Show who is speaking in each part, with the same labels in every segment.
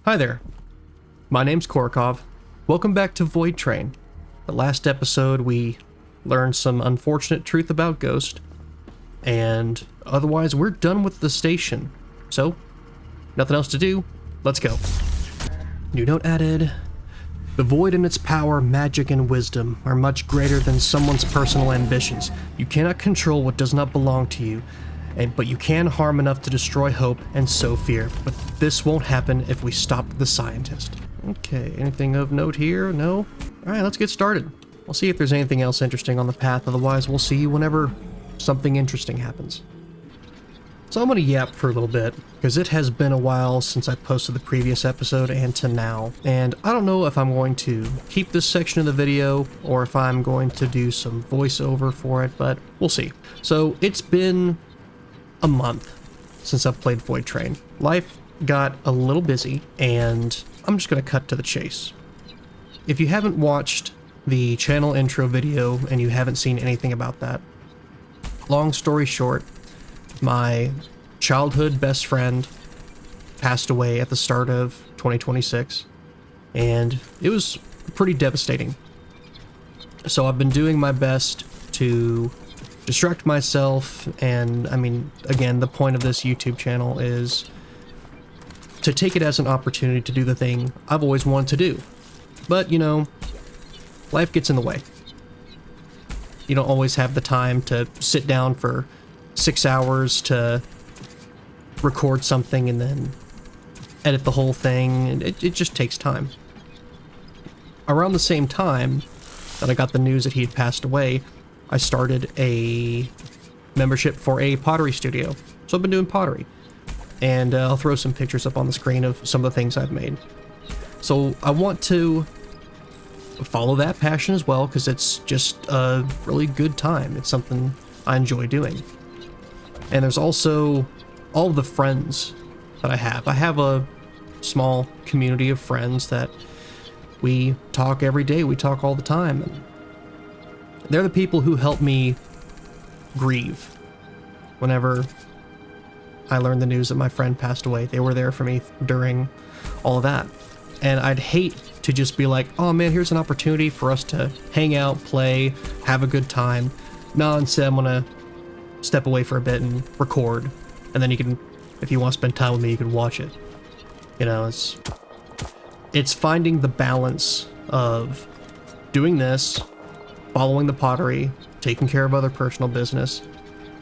Speaker 1: Hi there, my name's Korkov. Welcome back to Voidtrain. The last episode we learned some unfortunate truth about Ghost, and otherwise we're done with the station. So, nothing else to do, let's go. New note added. The void and its power, magic, and wisdom are much greater than someone's personal ambitions. You cannot control what does not belong to you, but you can harm enough to destroy hope and sow fear. But this won't happen if we stop the scientist. Okay, anything of note here? No? Alright, let's get started. We'll see if there's anything else interesting on the path, otherwise we'll see you whenever something interesting happens. So I'm going to yap for a little bit, because it has been a while since I posted the previous episode and to now, and I don't know if I'm going to keep this section of the video or if I'm going to do some voiceover for it, but we'll see. So it's been a month since I've played Voidtrain. Life got a little busy, and I'm just going to cut to the chase. If you haven't watched the channel intro video and you haven't seen anything about that, long story short, my childhood best friend passed away at the start of 2026, and it was pretty devastating. So I've been doing my best to distract myself, and I mean, again, the point of this YouTube channel is to take it as an opportunity to do the thing I've always wanted to do. But, you know, life gets in the way. You don't always have the time to sit down for 6 hours to record something and then edit the whole thing, and it just takes time. Around the same time that I got the news that he had passed away, I started a membership for a pottery studio. So I've been doing pottery, and I'll throw some pictures up on the screen of some of the things I've made. So I want to follow that passion as well, because it's just a really good time. It's something I enjoy doing. And there's also all the friends that I have. I have a small community of friends that we talk every day. We talk all the time. And they're the people who help me grieve. Whenever I learned the news that my friend passed away, they were there for me during all of that. And I'd hate to just be like, oh man, here's an opportunity for us to hang out, play, have a good time. No, instead I'm gonna step away for a bit and record, and then you can, if you want to spend time with me, you can watch it. You know, it's finding the balance of doing this, following the pottery, taking care of other personal business,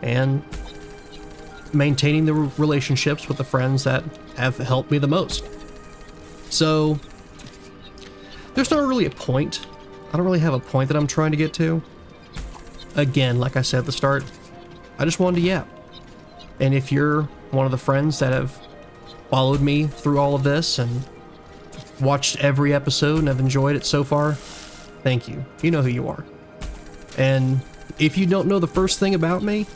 Speaker 1: and maintaining the relationships with the friends that have helped me the most. So there's not really a point. I don't really have a point that I'm trying to get to. Again, like I said at the start, I just wanted to yap. And if you're one of the friends that have followed me through all of this and watched every episode and have enjoyed it so far, thank you. You know who you are. And if you don't know the first thing about me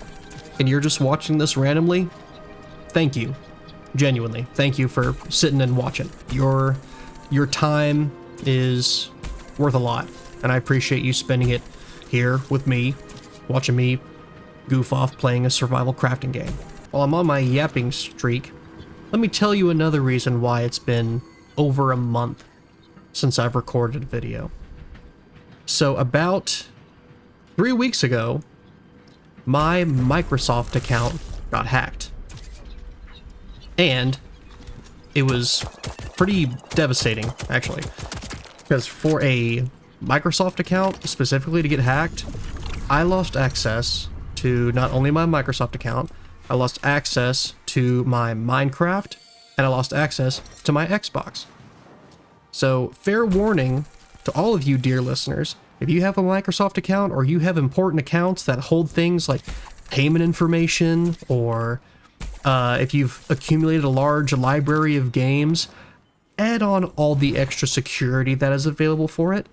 Speaker 1: and you're just watching this randomly, thank you. Genuinely, thank you for sitting and watching. Your time is worth a lot, and I appreciate you spending it here with me, watching me goof off playing a survival crafting game. While I'm on my yapping streak, let me tell you another reason why it's been over a month since I've recorded a video. So about 3 weeks ago, my Microsoft account got hacked. And it was pretty devastating, actually. Because for a Microsoft account, specifically to get hacked, I lost access to not only my Microsoft account, I lost access to my Minecraft, and I lost access to my Xbox. So, fair warning to all of you dear listeners, if you have a Microsoft account or you have important accounts that hold things like payment information, or if you've accumulated a large library of games, add on all the extra security that is available for it.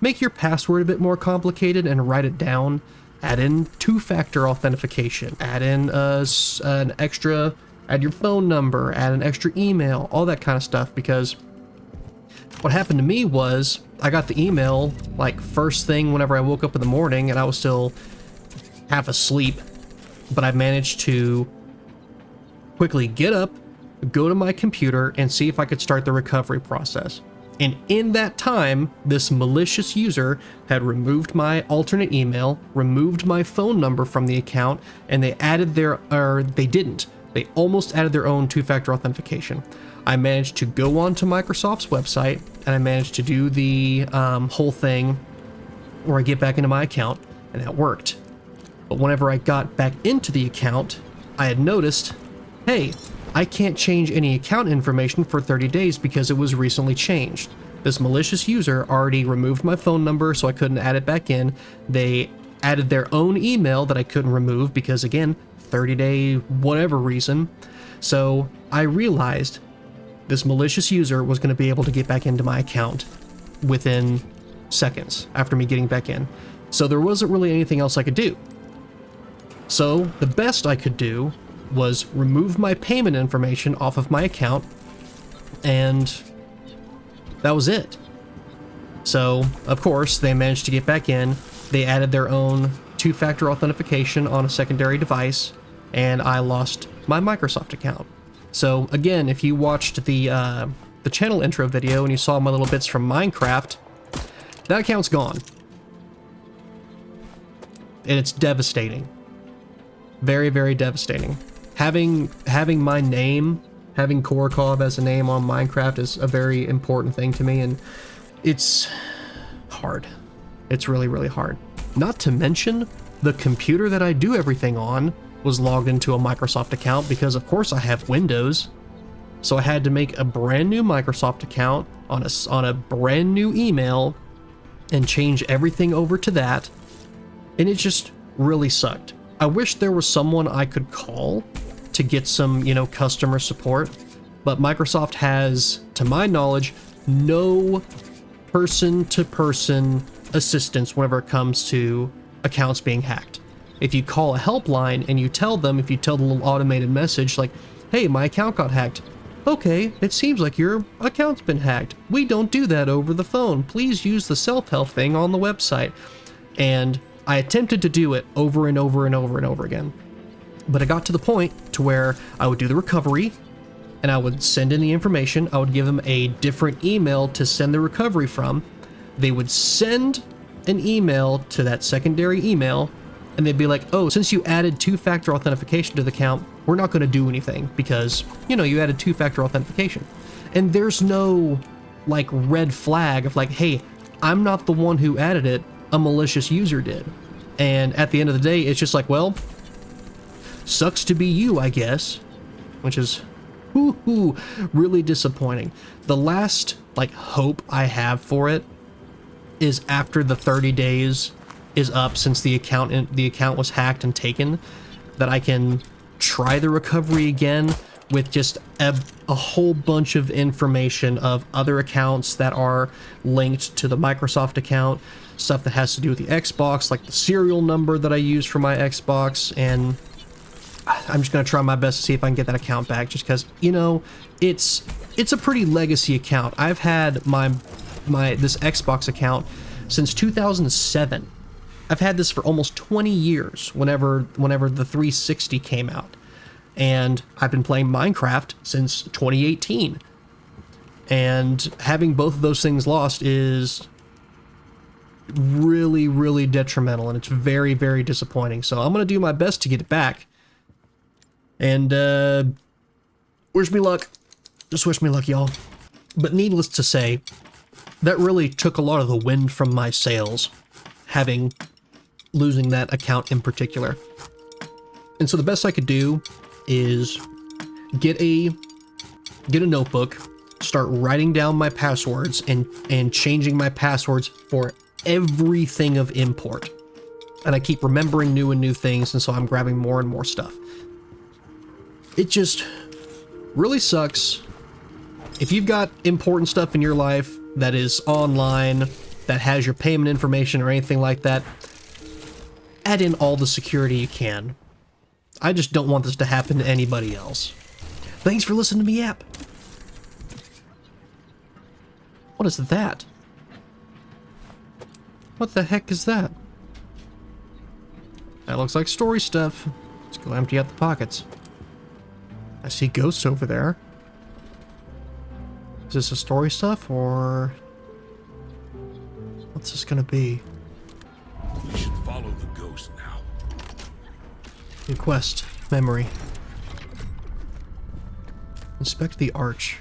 Speaker 1: Make your password a bit more complicated and write it down. Add in two-factor authentication. Add in an extra, add your phone number, add an extra email, all that kind of stuff, because what happened to me was I got the email like first thing whenever I woke up in the morning, and I was still half asleep, but I managed to quickly get up, go to my computer and see if I could start the recovery process. And in that time, this malicious user had removed my alternate email, removed my phone number from the account, and they added they didn't. They almost added their own two-factor authentication. I managed to go onto Microsoft's website, and I managed to do the whole thing where I get back into my account, and that worked. But whenever I got back into the account, I had noticed, hey, I can't change any account information for 30 days because it was recently changed. This malicious user already removed my phone number, so I couldn't add it back in. They added their own email that I couldn't remove because, again, 30-day whatever reason. So I realized this malicious user was going to be able to get back into my account within seconds after me getting back in. So there wasn't really anything else I could do. So the best I could do was remove my payment information off of my account, and that was it. So, of course, they managed to get back in. They added their own two-factor authentication on a secondary device, and I lost my Microsoft account. So, again, if you watched the channel intro video and you saw my little bits from Minecraft, that account's gone. And it's devastating. Very, very devastating. Having my name, having Korokov as a name on Minecraft is a very important thing to me, and it's hard. It's really, really hard. Not to mention, the computer that I do everything on was logged into a Microsoft account because, of course, I have Windows. So I had to make a brand new Microsoft account on a brand new email and change everything over to that, and it just really sucked. I wish there was someone I could call to get some, customer support, but Microsoft has, to my knowledge, no person-to-person assistance whenever it comes to accounts being hacked. If you call a helpline and you tell the little automated message like, hey, my account got hacked. Okay, it seems like your account's been hacked. We don't do that over the phone. Please use the self-help thing on the website. And I attempted to do it over and over and over and over again. But it got to the point to where I would do the recovery and I would send in the information. I would give them a different email to send the recovery from. They would send an email to that secondary email and they'd be like, oh, since you added two-factor authentication to the account, we're not going to do anything because, you added two-factor authentication. And there's no red flag of hey, I'm not the one who added it, a malicious user did. And at the end of the day, it's just well, sucks to be you, I guess, which is really disappointing. The last hope I have for it is after the 30 days is up since the account was hacked and taken, that I can try the recovery again with just a whole bunch of information of other accounts that are linked to the Microsoft account, stuff that has to do with the Xbox, like the serial number that I use for my Xbox, and I'm just going to try my best to see if I can get that account back, just because, it's a pretty legacy account. I've had this Xbox account since 2007. I've had this for almost 20 years whenever the 360 came out. And I've been playing Minecraft since 2018. And having both of those things lost is really, really detrimental, and it's very, very disappointing. So I'm going to do my best to get it back. And wish me luck. Just wish me luck, y'all. But needless to say, that really took a lot of the wind from my sails, losing that account in particular. And so the best I could do is get a notebook, start writing down my passwords and changing my passwords for everything of import. And I keep remembering new things, and so I'm grabbing more and more stuff. It just really sucks. If you've got important stuff in your life that is online, that has your payment information or anything like that, add in all the security you can. I just don't want this to happen to anybody else. Thanks for listening to me yap. What is that? What the heck is that? That looks like story stuff. Let's go empty out the pockets. I see ghosts over there. Is this a story stuff, or what's this gonna be?
Speaker 2: We should follow the ghost now.
Speaker 1: New quest. Memory. Inspect the arch.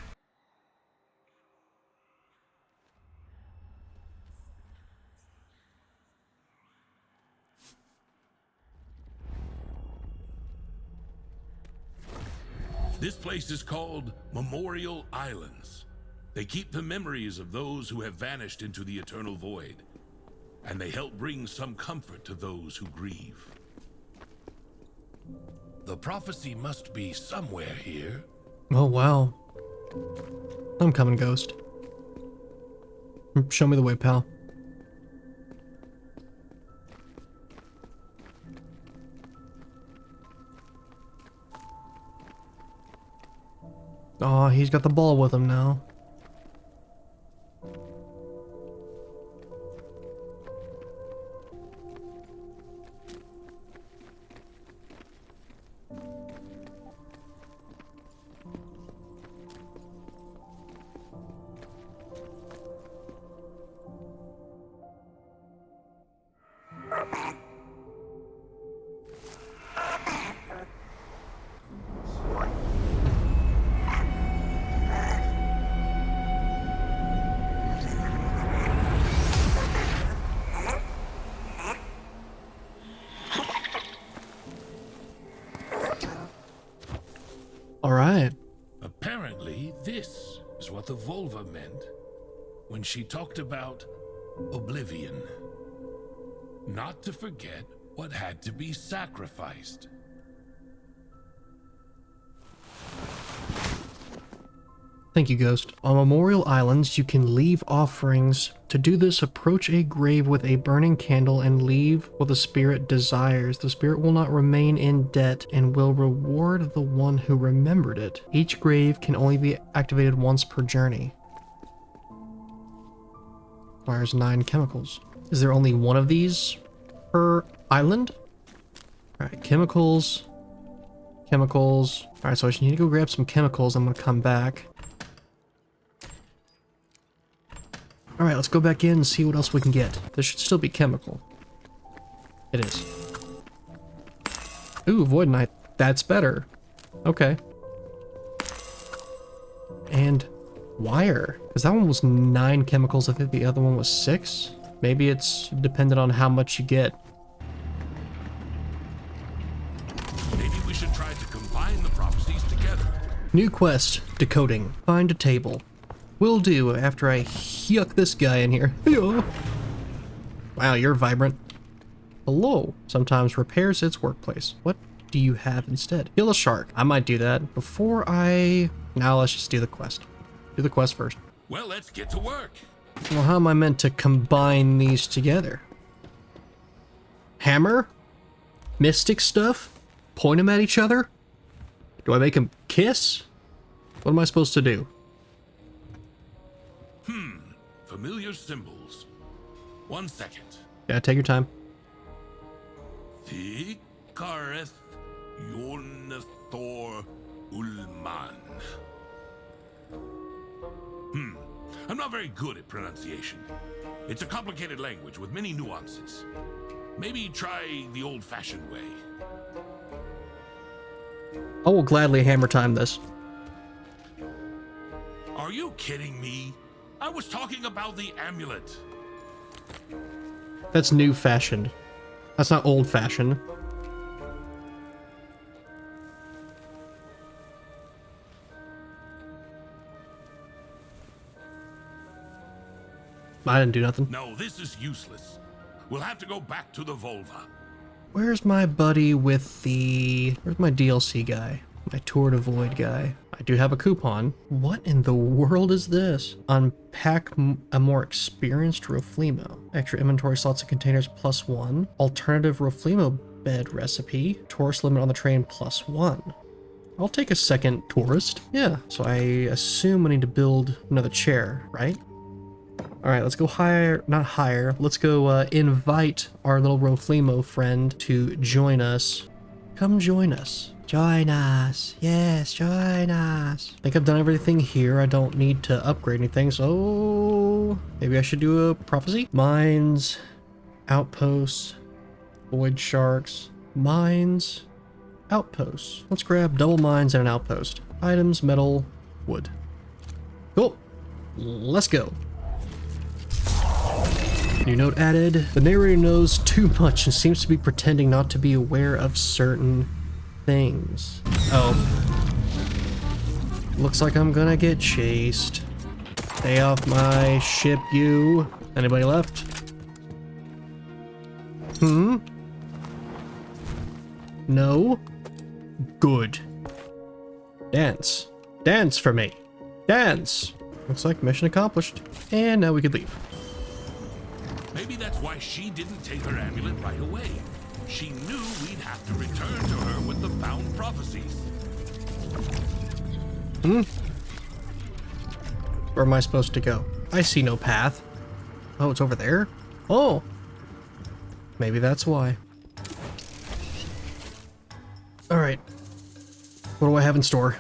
Speaker 2: This place is called Memorial Islands. They keep the memories of those who have vanished into the eternal void, and they help bring some comfort to those who grieve. The prophecy must be somewhere here.
Speaker 1: Oh, wow. I'm coming, Ghost. Show me the way, pal. Oh, he's got the ball with him now. All right.
Speaker 2: Apparently, this is what the vulva meant when she talked about oblivion. Not to forget what had to be sacrificed.
Speaker 1: Thank you, Ghost. On Memorial Islands, you can leave offerings. To do this, approach a grave with a burning candle and leave what the spirit desires. The spirit will not remain in debt and will reward the one who remembered it. Each grave can only be activated once per journey. Requires 9 chemicals. Is there only one of these per island? Alright, chemicals. Chemicals. Alright, so I just need to go grab some chemicals. I'm gonna come back. Alright, let's go back in and see what else we can get. This should still be chemical. It is. Ooh, Void Knight. That's better. Okay. And wire. Because that one was 9 chemicals. I think the other one was 6. Maybe it's dependent on how much you get.
Speaker 2: Maybe we should try to combine the prophecies together.
Speaker 1: New quest. Decoding. Find a table. Will do after I yuck this guy in here. Wow, you're vibrant. Hello. Sometimes repairs its workplace. What do you have instead? Kill a shark. I might do that before I... Now let's just do the quest. Do the quest first.
Speaker 2: Well, let's get to work.
Speaker 1: Well, how am I meant to combine these together? Hammer? Mystic stuff? Point them at each other? Do I make them kiss? What am I supposed to do?
Speaker 2: Familiar symbols. 1 second.
Speaker 1: Yeah, take your time.
Speaker 2: Thikareth Yonethor Ulman. I'm not very good at pronunciation. It's a complicated language with many nuances. Maybe try the old-fashioned way.
Speaker 1: I will gladly hammer time this.
Speaker 2: Are you kidding me? I was talking about the amulet.
Speaker 1: That's new fashioned. That's not old fashioned. I didn't do nothing.
Speaker 2: No, this is useless. We'll have to go back to the vulva.
Speaker 1: Where's my buddy with the... Where's my DLC guy? My Tour to Void guy. I do have a coupon. What in the world is this? Unpack a more experienced Roflemo. Extra inventory slots and containers +1. Alternative Roflemo bed recipe. Tourist limit on the train +1. I'll take a second tourist. Yeah, so I assume I need to build another chair, right? All right, let's go hire, not hire, let's go invite our little Roflemo friend to join us. Come join us. Join us. Yes, join us. I think I've done everything here. I don't need to upgrade anything, so maybe I should do a prophecy. Mines, outposts, void sharks, mines, outposts. Let's grab double mines and an outpost. Items, metal, wood. Cool. Let's go. New note added. The narrator knows too much and seems to be pretending not to be aware of certain things. Oh. Looks like I'm gonna get chased. Stay off my ship, you. Anybody left? No? Good. Dance. Dance for me. Dance. Looks like mission accomplished. And now we could leave.
Speaker 2: Maybe that's why she didn't take her amulet right away. She knew we'd have to return to her with the found prophecies.
Speaker 1: Where am I supposed to go? I see no path. Oh, it's over there? Oh! Maybe that's why. Alright. What do I have in store?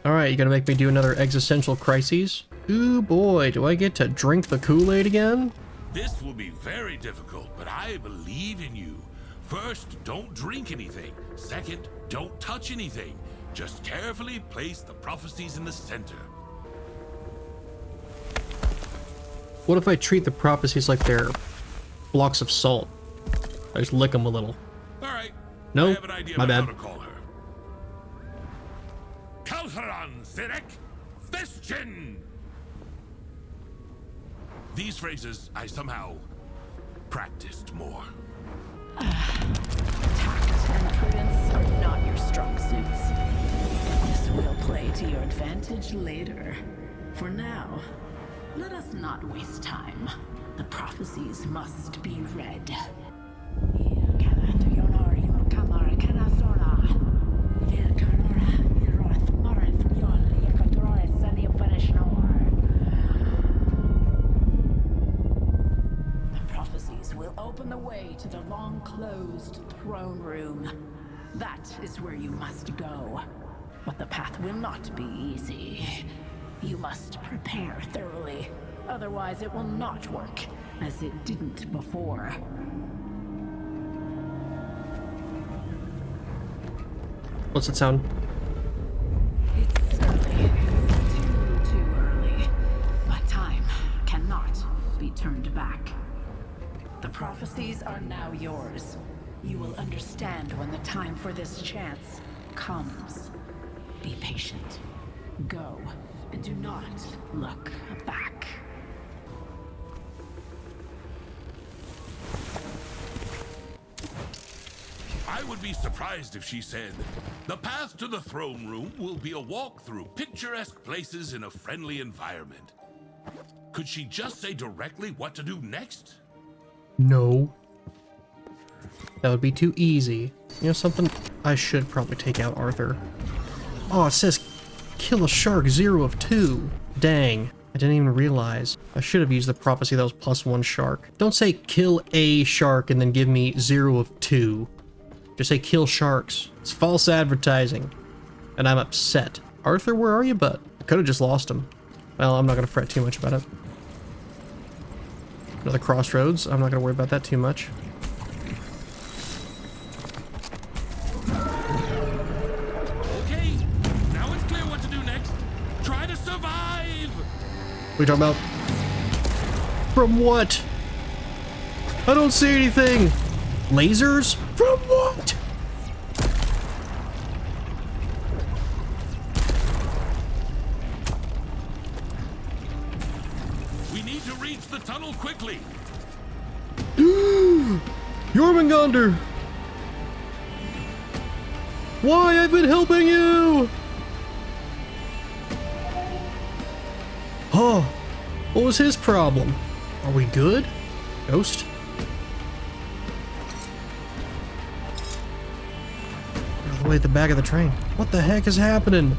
Speaker 1: Alright, you gonna make me do another existential crises? Ooh boy, do I get to drink the Kool-Aid again?
Speaker 2: This will be very difficult, but I believe in you. First, don't drink anything. Second, don't touch anything. Just carefully place the prophecies in the center.
Speaker 1: What if I treat the prophecies like they're blocks of salt? I just lick them a little.
Speaker 2: Alright.
Speaker 1: No,
Speaker 2: I have an idea
Speaker 1: my
Speaker 2: about
Speaker 1: bad.
Speaker 2: how to call her. Kaltharan Zirek Festchen! These phrases I somehow practiced more.
Speaker 3: Tact and prudence are not your strong suits. This will play to your advantage later. For now, let us not waste time. The prophecies must be read. Open the way to the long-closed throne room. That is where you must go. But the path will not be easy. You must prepare thoroughly. Otherwise, it will not work, as it didn't before.
Speaker 1: What's it sound?
Speaker 3: It's early. It's too early. But time cannot be turned back. The prophecies are now yours. You will understand when the time for this chance comes. Be patient. Go, and do not look back.
Speaker 2: I would be surprised if she said, "The path to the throne room will be a walk through picturesque places in a friendly environment." Could she just say directly what to do next?
Speaker 1: No. That would be too easy. You know something? I should probably take out Arthur. Oh, it says kill a shark 0 of 2. Dang. I didn't even realize. I should have used the prophecy that was +1 shark. Don't say kill a shark and then give me 0 of 2. Just say kill sharks. It's false advertising. And I'm upset. Arthur, where are you, bud? I could have just lost him. Well, I'm not going to fret too much about it. Another crossroads. I'm not going to worry about that too much.
Speaker 2: Okay, now it's clear what to do next. Try to survive!
Speaker 1: What are you talking about? From what? I don't see anything! Lasers? From what?
Speaker 2: We need to reach the tunnel quickly.
Speaker 1: Jormungandr! Why? I've been helping you! Oh, what was his problem? Are we good? Ghost? the way at the back of the train. What the heck is happening?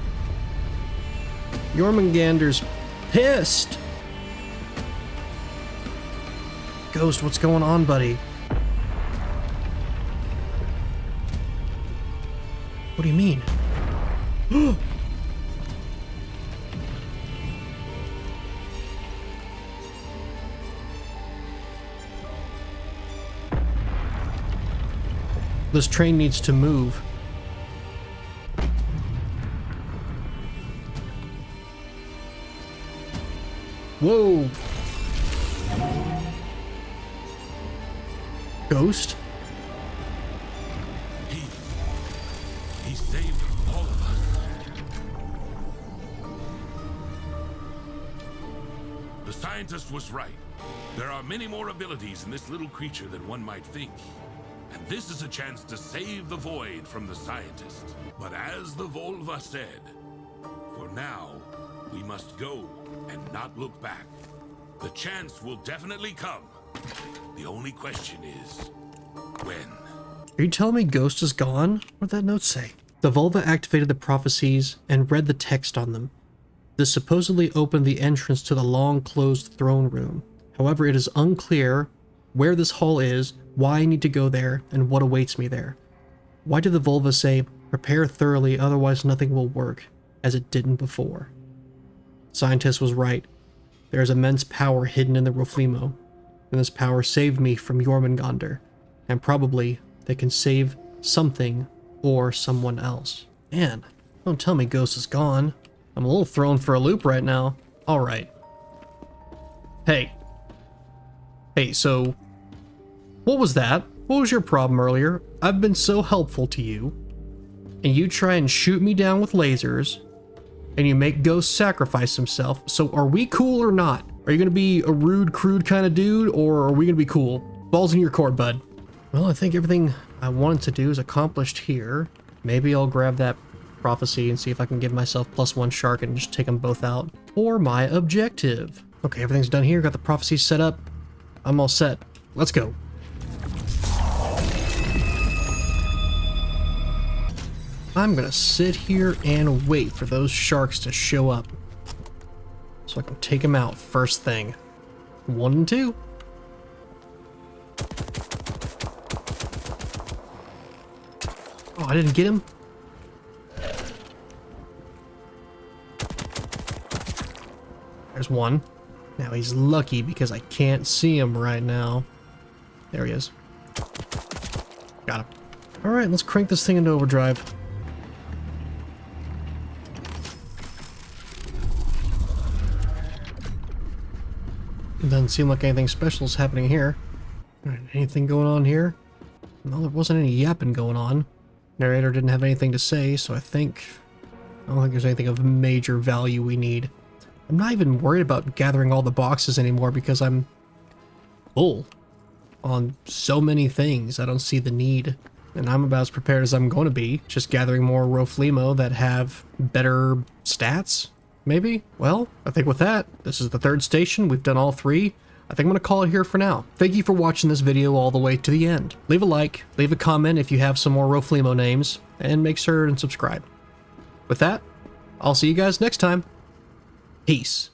Speaker 1: Jormungandr's pissed. Ghost, what's going on, buddy? What do you mean? This train needs to move. Whoa! Ghost?
Speaker 2: He saved all of us. The scientist was right. There are many more abilities in this little creature than one might think. And this is a chance to save the void from the scientist. But as the Volva said, for now, we must go and not look back. The chance will definitely come. The only question is, when?
Speaker 1: Are you telling me Ghost is gone? What'd that note say? The Volva activated the prophecies and read the text on them. This supposedly opened the entrance to the long-closed throne room. However, it is unclear where this hall is, why I need to go there, and what awaits me there. Why did the Volva say, prepare thoroughly, otherwise nothing will work, as it didn't before? Scientist was right. There is immense power hidden in the Roflimo, and this power saved me from Jormungandr, and probably they can save something or someone else. Man, don't tell me Ghost is gone. I'm a little thrown for a loop right now. Alright. Hey, so what was that? What was your problem earlier? I've been so helpful to you, and you try and shoot me down with lasers, and you make Ghost sacrifice himself. So are we cool or not? Are you gonna be a rude, crude kind of dude, or are we gonna be cool? Ball's in your court, bud. Well, I think everything I wanted to do is accomplished here. Maybe I'll grab that prophecy and see if I can give myself +1 shark and just take them both out for my objective. Okay, everything's done here. Got the prophecy set up. I'm all set. Let's go. I'm gonna sit here and wait for those sharks to show up so I can take them out first thing. 1 and 2. Oh, I didn't get him. There's one. Now he's lucky because I can't see him right now. There he is. Got him. All right, let's crank this thing into overdrive. It doesn't seem like anything special is happening here. All right, anything going on here? Well, there wasn't any yapping going on. Narrator didn't have anything to say, so I don't think there's anything of major value we need. I'm not even worried about gathering all the boxes anymore because I'm full on so many things. I don't see the need. And I'm about as prepared as I'm going to be. Just gathering more Roflimo that have better stats, maybe? Well, I think with that, this is the 3rd station. We've done all 3. I think I'm going to call it here for now. Thank you for watching this video all the way to the end. Leave a like, leave a comment if you have some more Roflimo names, and make sure and subscribe. With that, I'll see you guys next time. Peace.